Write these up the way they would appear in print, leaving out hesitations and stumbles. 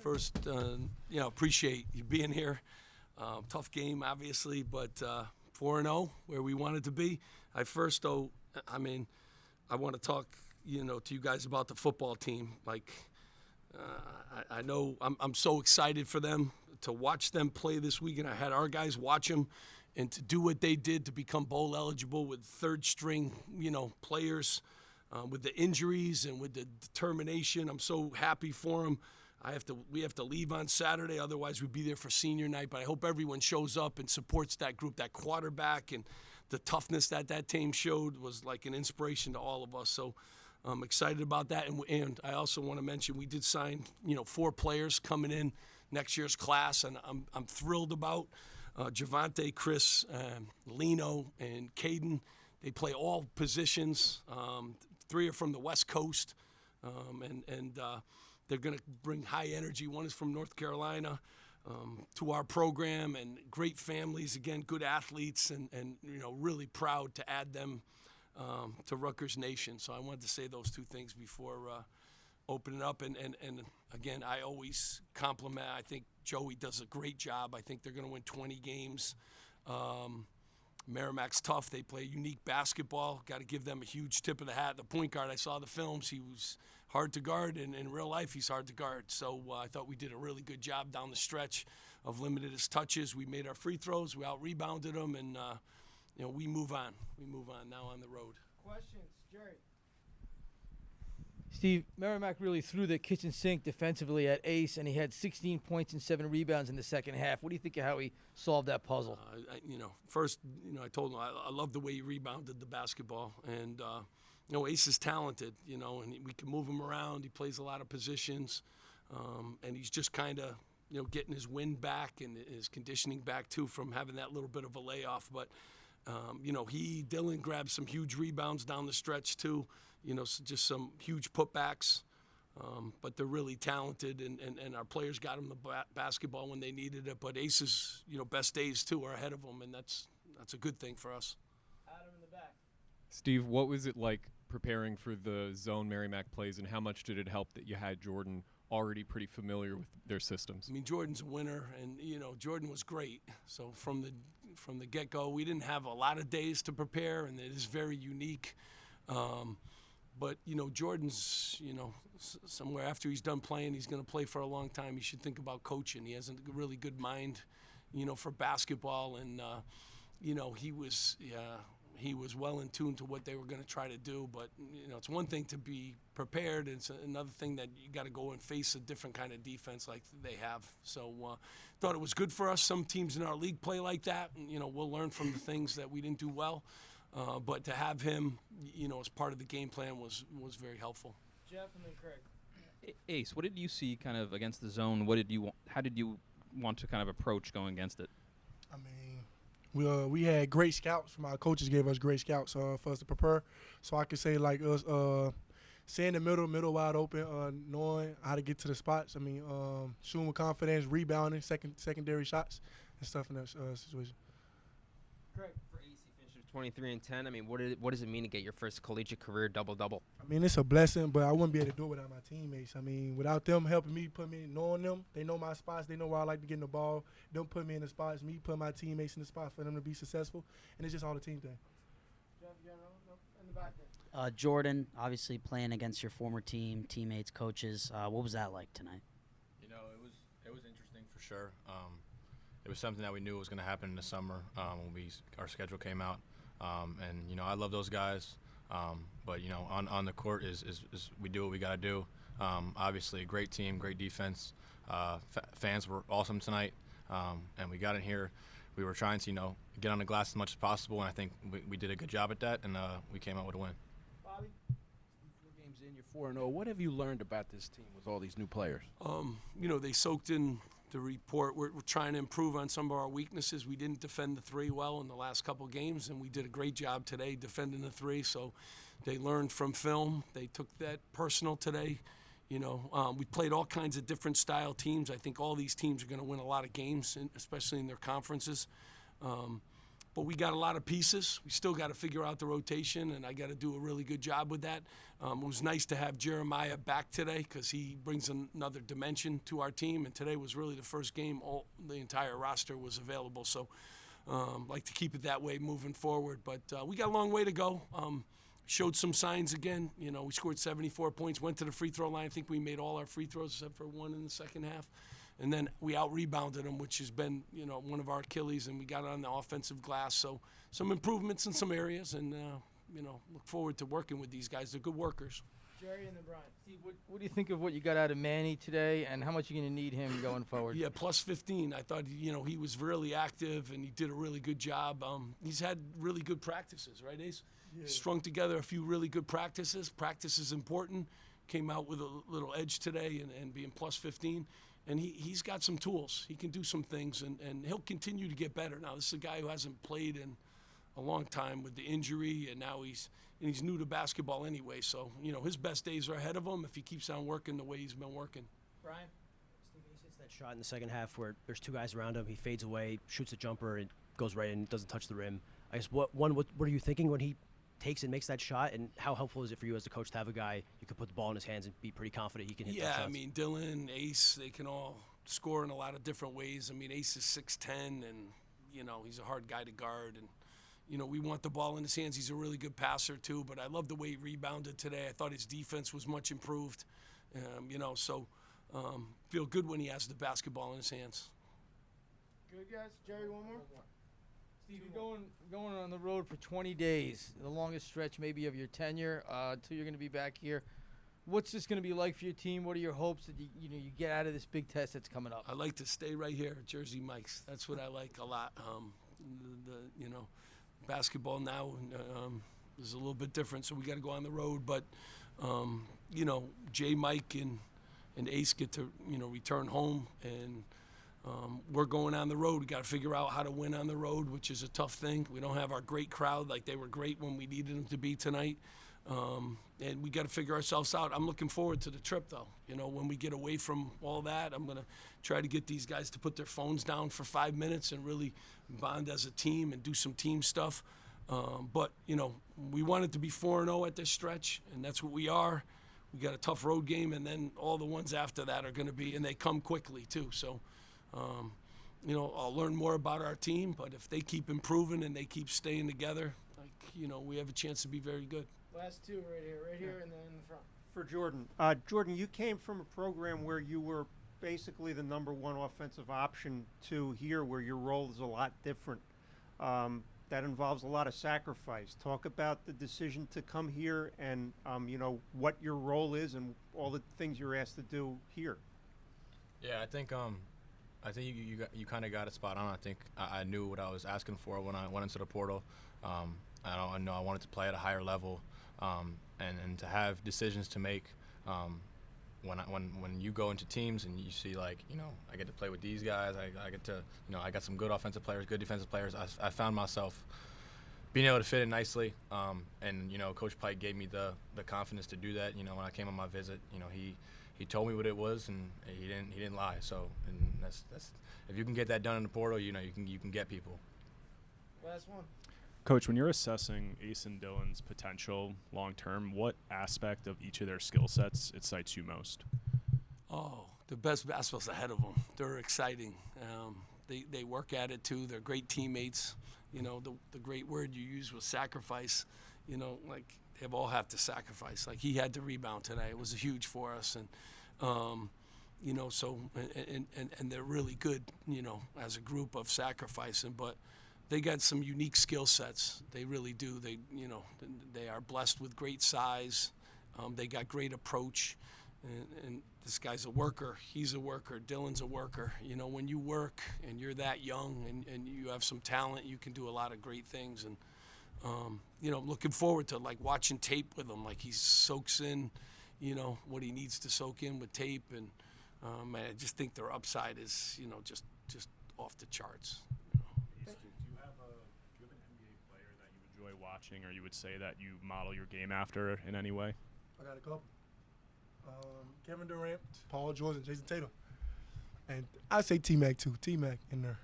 First, appreciate you being here. Tough game, obviously, but 4-0, where we wanted to be. I want to talk, to you guys about the football team. I know I'm so excited for them to watch them play this weekend. I had our guys watch them, and to do what they did to become bowl eligible with third string, players, with the injuries and with the determination. I'm so happy for them. We have to leave on Saturday, otherwise we'd be there for senior night. But I hope everyone shows up and supports that group. That quarterback and the toughness that team showed was like an inspiration to all of us. So I'm excited about that. And I also want to mention we did sign 4 players coming in next year's class, and I'm thrilled about Javante, Chris, Lino, and Caden. They play all positions. 3 are from the West Coast, and they're going to bring high energy. One is from North Carolina to our program, and great families, again, good athletes, and really proud to add them to Rutgers Nation. So I wanted to say those 2 things before opening up. And again, I always compliment. I think Joey does a great job. I think they're going to win 20 games. Merrimack's tough. They play unique basketball. Got to give them a huge tip of the hat. The point guard, I saw the films. He was hard to guard, and in real life, he's hard to guard. So I thought we did a really good job down the stretch of limited his touches. We made our free throws. We out-rebounded them, and, we move on. We move on now on the road. Questions, Jerry? Steve, Merrimack really threw the kitchen sink defensively at Ace, and he had 16 points and 7 rebounds in the second half. What do you think of how he solved that puzzle? First, I told him I love the way he rebounded the basketball. And, Ace is talented, and we can move him around. He plays a lot of positions, and he's just kind of, getting his wind back and his conditioning back, too, from having that little bit of a layoff. But, Dylan grabbed some huge rebounds down the stretch, too. Just some huge putbacks, but they're really talented, and our players got them the basketball when they needed it. But Ace's, best days, too, are ahead of them, and that's a good thing for us. Adam in the back. Steve, what was it like preparing for the zone Merrimack plays, and how much did it help that you had Jordan already pretty familiar with their systems? Jordan's a winner, and, Jordan was great. So from the get-go, we didn't have a lot of days to prepare, and it is very unique. But, Jordan's, somewhere after he's done playing, he's going to play for a long time. He should think about coaching. He has a really good mind, for basketball. And, he was well in tune to what they were going to try to do. But, it's one thing to be prepared. It's another thing that you got to go and face a different kind of defense like they have. So thought it was good for us. Some teams in our league play like that. And, we'll learn from the things that we didn't do well. But to have him, as part of the game plan was very helpful. Jeff and then Craig. Ace, what did you see kind of against the zone? How did you want to kind of approach going against it? We had great scouts. My coaches gave us great scouts for us to prepare. So I could say like us stay in the middle wide open, knowing how to get to the spots. Shooting with confidence, rebounding, secondary shots and stuff in that situation. Craig. For Ace, he finished with 23 and 10. What does it mean to get your first collegiate career double-double? It's a blessing, but I wouldn't be able to do it without my teammates. Without them helping me, knowing them, they know my spots, they know where I like to get in the ball. Don't put me in the spots, me put my teammates in the spot for them to be successful, and it's just all the team thing. Jeff, in the back there. Jordan, obviously playing against your former team, teammates, coaches. What was that like tonight? It was interesting for sure. It was something that we knew was going to happen in the summer when our schedule came out. And I love those guys. But on the court is we do what we got to do. Obviously, a great team, great defense. Fans were awesome tonight. And we got in here. We were trying to, get on the glass as much as possible, and I think we did a good job at that, and we came out with a win. Bobby? 4 games in, you're 4-0. What have you learned about this team with all these new players? They soaked in the report. We're trying to improve on some of our weaknesses. We didn't defend the 3 well in the last couple games, and we did a great job today defending the 3. So they learned from film. They took that personal today. We played all kinds of different style teams. I think all these teams are going to win a lot of games, especially in their conferences. But we got a lot of pieces. We still got to figure out the rotation, and I got to do a really good job with that. It was nice to have Jeremiah back today because he brings another dimension to our team, and today was really the first game the entire roster was available. So like to keep it that way moving forward. But we got a long way to go. Showed some signs again. You know, we scored 74 points, went to the free throw line. I think we made all our free throws except for one in the second half. And then we out-rebounded them, which has been, you know, one of our Achilles, and we got on the offensive glass. So some improvements in some areas, and, you know, look forward to working with these guys. They're good workers. Jerry and then Brian. Steve, what do you think of what you got out of Manny today, and how much are you going to need him going forward? Yeah, plus 15. I thought, you know, he was really active, and he did a really good job. He's had really good practices, right, Ace? Yeah. Strung together a few really good practices. Practice is important. Came out with a little edge today and being plus 15. And he's got some tools. He can do some things, and he'll continue to get better. Now, this is a guy who hasn't played in a long time with the injury, and now he's new to basketball anyway. So, you know, his best days are ahead of him if he keeps on working the way he's been working. Brian? Steve, he hits that shot in the second half where there's two guys around him. He fades away, shoots a jumper, and goes right in, doesn't touch the rim. I guess, what are you thinking when he takes and makes that shot, and how helpful is it for you as a coach to have a guy you can put the ball in his hands and be pretty confident he can hit those shots? Yeah, I mean, Dylan, Ace, they can all score in a lot of different ways. I mean, Ace is 6'10", and, you know, he's a hard guy to guard. And, you know, we want the ball in his hands. He's a really good passer, too. But I love the way he rebounded today. I thought his defense was much improved. You know, so feel good when he has the basketball in his hands. Good, guys. Jerry, one more? Steve, you're going on the road for 20 days, the longest stretch maybe of your tenure until you're going to be back here. What's this going to be like for your team? What are your hopes that you get out of this big test that's coming up? I like to stay right here at Jersey Mike's. That's what I like a lot. You know, basketball now is a little bit different, so we got to go on the road. But you know, Jay, Mike, and Ace get to return home, and we're going on the road. We got to figure out how to win on the road, which is a tough thing. We don't have our great crowd like they were great when we needed them to be tonight. And we got to figure ourselves out. I'm looking forward to the trip, though. You know, when we get away from all that, I'm going to try to get these guys to put their phones down for 5 minutes and really bond as a team and do some team stuff. But, you know, we wanted to be 4-0 at this stretch, and that's what we are. We got a tough road game, and then all the ones after that are going to be, and they come quickly, too. So, you know, I'll learn more about our team, but if they keep improving and they keep staying together, like, you know, we have a chance to be very good. Last two right here, and then in the front. For Jordan. Jordan, you came from a program where you were basically the #1 offensive option to here, where your role is a lot different. That involves a lot of sacrifice. Talk about the decision to come here and, you know, what your role is and all the things you're asked to do here. Yeah, I think you kind of got it spot on. I think I knew what I was asking for when I went into the portal. I know I wanted to play at a higher level, and to have decisions to make. When you go into teams and you see, like, you know, I get to play with these guys, I get to, you know, I got some good offensive players, good defensive players. I found myself being able to fit in nicely, and, you know, Coach Pike gave me the confidence to do that. You know, when I came on my visit, you know, he told me what it was, and he didn't lie. So, and that's if you can get that done in the portal, you know, you can get people. Last one. Coach, when you're assessing Ace and Dylan's potential long term, what aspect of each of their skill sets excites you most? Oh, the best basketball's ahead of them. They're exciting. They work at it too. They're great teammates. You know, the great word you used was sacrifice. You know, like, they all have to sacrifice. Like, he had to rebound today. It was huge for us, and you know, so and they're really good. You know, as a group of sacrificing, but they got some unique skill sets. They really do. They are blessed with great size. They got great approach, and this guy's a worker. He's a worker. Dylan's a worker. You know, when you work and you're that young and you have some talent, you can do a lot of great things. And you know, looking forward to, like, watching tape with him. Like, he soaks in, you know, what he needs to soak in with tape, and I just think their upside is, you know, just off the charts. Watching, or you would say that you model your game after in any way? I got a couple. Kevin Durant, Paul George, and Jason Tatum. And I say T-Mac too. T-Mac in there.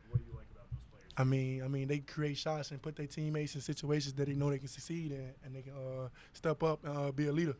What do you like about those players I mean, they create shots and put their teammates in situations that they know they can succeed in, and they can step up and be a leader.